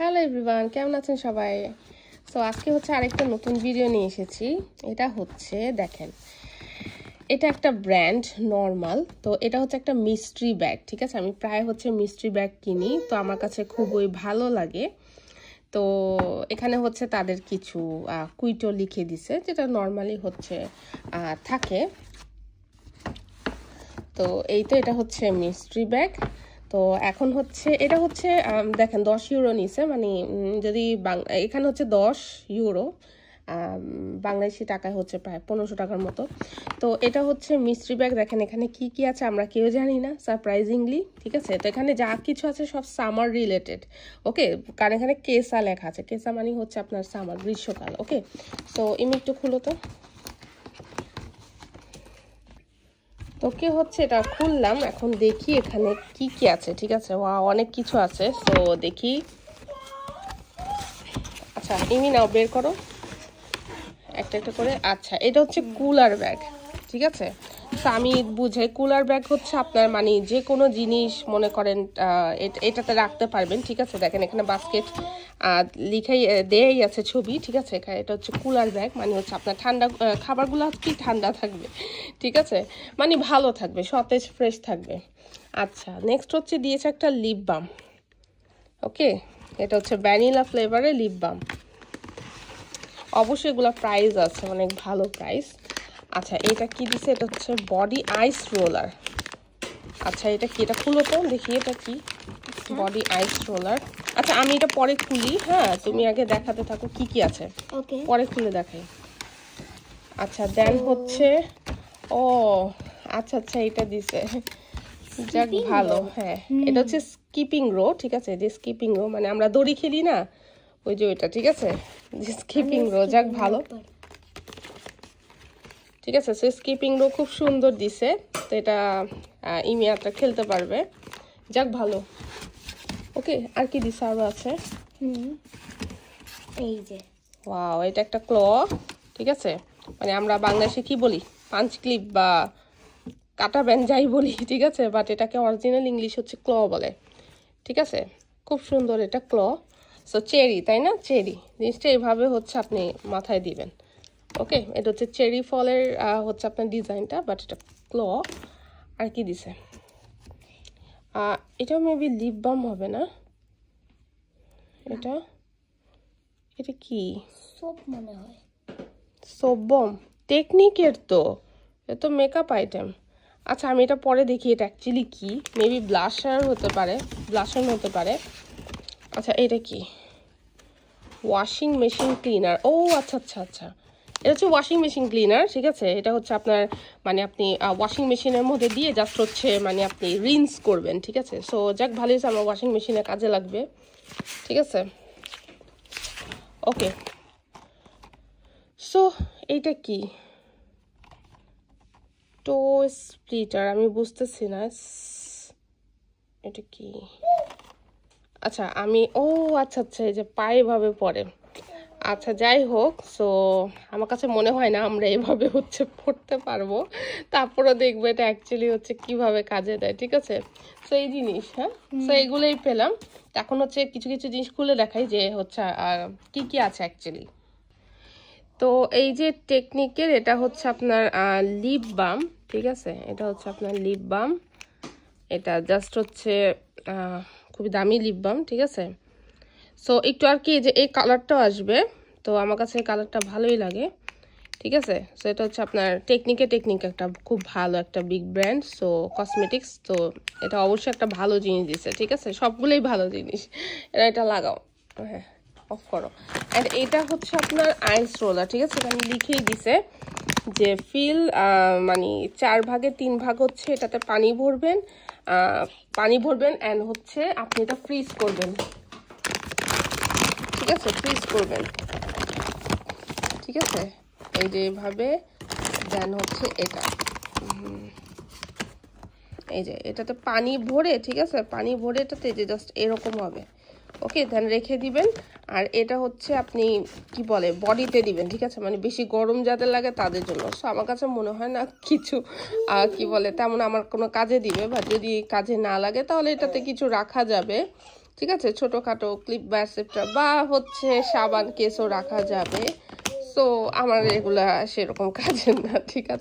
Hello everyone, কেমন আছেন সবাই? সো আজকে হচ্ছে আরেকটা নতুন ভিডিও নিয়ে এসেছি। এটা হচ্ছে দেখেন, এটা একটা ব্র্যান্ড নর্মাল। তো এটা হচ্ছে একটা মিস্ট্রি ব্যাগ, ঠিক আছে? আমি প্রায় হচ্ছে মিস্ট্রি ব্যাগ কিনি, তো আমার কাছে খুবই ভালো লাগে। তো এখানে হচ্ছে তাদের কিছু কুইটো লিখে দিছে, যেটা নর্মালি হচ্ছে থাকে। তো এই তো এটা হচ্ছে মিস্ট্রি ব্যাগ। তো এখন হচ্ছে এটা হচ্ছে দেখেন 10 ইউরো নিছে, মানে যদি এখানে হচ্ছে 10 ইউরো, বাংলাদেশি টাকায় হচ্ছে প্রায় 1500 টাকার মতো। তো এটা হচ্ছে মিস্ট্রি ব্যাগ। দেখেন এখানে কি কি আছে আমরা কেউ জানি না, সারপ্রাইজিংলি, ঠিক আছে? তো এখানে যা কিছু আছে সব সামার রিলেটেড, ওকে? কারণ এখানে কেসা লেখা আছে, কেসা মানে হচ্ছে আপনার সামার, গ্রীষ্মকাল, ওকে? সো ইমি একটু খুলো তো। ওকে, হচ্ছে এটা খুললাম, এখন দেখি এখানে কি কি আছে, ঠিক আছে? অনেক কিছু আছে, তো দেখি। আচ্ছা ইমি নাও, বের করো একটা একটা করে। আচ্ছা, এটা হচ্ছে কুলার ব্যাগ, ঠিক আছে? তো আমি বুঝাই, কুলার ব্যাগ হচ্ছে আপনার মানে যে কোনো জিনিস মনে করেন এটাতে রাখতে পারবেন, ঠিক আছে? দেখেন এখানে বাস্কেট লিখাই দেয়াই আছে ছবি, ঠিক আছে? এখানে এটা হচ্ছে কুলার ব্যাগ, মানে হচ্ছে আপনার ঠান্ডা খাবারগুলো কি ঠান্ডা থাকবে, ঠিক আছে? মানে ভালো থাকবে, সতেজ ফ্রেশ থাকবে। আচ্ছা, নেক্সট হচ্ছে দিয়েছে একটা লিপ বাম, ওকে? এটা হচ্ছে ভ্যানিলা ফ্লেভারের লিপ বাম। অবশ্যই এগুলো প্রাইস আছে, অনেক ভালো প্রাইস। আচ্ছা, এটা কি দিছে? এটা হচ্ছে বডি আইস রোলার। আচ্ছা, এটা কি? এটা খুলো তো দেখি, এটা কি? বডি আইস রোলার। আচ্ছা আমি এটা পরে খুলি, হ্যাঁ? তুমি আগে দেখাতে থাকো কি কি আছে, পরে খুলে দেখাই। আচ্ছা দেন হচ্ছে, ও আচ্ছা আচ্ছা, এটা দিছে, যাক ভালো। হ্যাঁ, এটা হচ্ছে স্কিপিং রো, ঠিক আছে? যে স্কিপিং রো মানে আমরা দড়ি খেলি না, ওই যে ওইটা, ঠিক আছে? যে স্কিপিং রো, যাক ভালো, ঠিক আছে? সো স্কিপিং রো খুব সুন্দর দিছে, তো এটা ইমিয়াটা খেলতে পারবে, যাক ভালো। ওকে, আর কি দিছে? আরো আছে, এই যে ওয়াও, এটা একটা ক্ল, ঠিক আছে? মানে আমরা বাংলাদেশে কি বলি, পাঞ্চ ক্লিপ বা কাটা ব্যান্ড যাই বলি, ঠিক আছে? বাট এটাকে অরিজিনাল ইংলিশ হচ্ছে ক্ল বলে, ঠিক আছে? খুব সুন্দর এটা ক্ল। সো চেরি, তাই না? চেরি জিনিসটা এইভাবে হচ্ছে আপনি মাথায় দিবেন, ওকে? এটা হচ্ছে চেরি ফলের হচ্ছে আপনার ডিজাইনটা, বাট এটা ক্ল। আর কি দিছে? এটা মেবি লিপ বাম হবে না? এটা এটা কি? সোপ মনে হয়, সোপ বম টেকনিকের, তো এটা তো মেকআপ আইটেম। আচ্ছা আমি এটা পরে দেখি এটা অ্যাকচুয়ালি কি, মেবি ব্লাশার হতে পারে, ব্লাশার হতে পারে। আচ্ছা এটা কি? Washing machine cleaner. ও আচ্ছা আচ্ছা আচ্ছা, এটা হচ্ছে ওয়াশিং মেশিন ক্লিনার, ঠিক আছে? এটা হচ্ছে আপনার মানে আপনি ওয়াশিং মেশিনের মধ্যে দিয়ে জাস্ট হচ্ছে মানে আপনি রিন্স করবেন, ঠিক আছে? সো যাক ভালো হয়েছে, আমার ওয়াশিং মেশিনে কাজে লাগবে, ঠিক আছে? ওকে, সো এইটা কি? টো স্প্লিটার, আমি বুঝতেছি না এটা কি। আচ্ছা আমি, ও আচ্ছা আচ্ছা, এই যে পায়ে ভাবে পড়ে। আচ্ছা যাই হোক, সো আমার কাছে মনে হয় না আমরা এভাবে হচ্ছে পড়তে পারবো, তারপরে দেখবো এটা অ্যাকচুয়ালি হচ্ছে কিভাবে কাজে দেয়, ঠিক আছে? সো এই জিনিস, হ্যাঁ, সো এইগুলোই পেলাম। এখন হচ্ছে কিছু কিছু জিনিস খুলে দেখাই যে হচ্ছে কি কি আছে অ্যাকচুয়ালি। তো এই যে টেকনিকের, এটা হচ্ছে আপনার লিপ বাম, ঠিক আছে? এটা হচ্ছে আপনার লিপ বাম, এটা জাস্ট হচ্ছে খুবই দামি লিপ বাম, ঠিক আছে? সো একটু আর কি যে এই কালারটাও আসবে, তো আমার কাছে এই কালারটা ভালোই লাগে, ঠিক আছে? সো এটা হচ্ছে আপনার টেকনিক একটা খুব ভালো একটা বিগ ব্র্যান্ড, সো কসমেটিক্স। তো এটা অবশ্যই একটা ভালো জিনিস দিচ্ছে, ঠিক আছে? সবগুলোই ভালো জিনিস। এটা লাগাও, হ্যাঁ অফ করো। অ্যান্ড এটা হচ্ছে আপনার আইস রোলার, ঠিক আছে? আমি লিখেই দিছে যে ফিল মানে 4 ভাগের 3 ভাগ হচ্ছে এটাতে পানি ভরবেন, অ্যান্ড হচ্ছে আপনি এটা ফ্রিজ করবেন, ঠিক আছে? ফ্রিজ করবেন, ঠিক আছে? এই যে এইভাবে দেন হচ্ছে এটা, এই যে এটাতে পানি ভরে, ঠিক আছে? পানি ভরে এটাতে যে জাস্ট এরকম হবে, ওকে? দেন রেখে দিবেন। আর এটা হচ্ছে আপনি কি বলে বডিতে দিবেন, ঠিক আছে? মানে বেশি গরম যাদের লাগে তাদের জন্য। সো আমার কাছে মনে হয় না কিছু কি বলে তেমন আমার কোনো কাজে দিবে, বা যদি কাজে না লাগে তাহলে এটাতে কিছু রাখা যাবে, ঠিক আছে, ছোটোখাটো ক্লিপ বা অ্যাসেপ্টার বা হচ্ছে সাবান কেসও রাখা যাবে। সো আমার এগুলা সেরকম কাজের না, ঠিক আছে।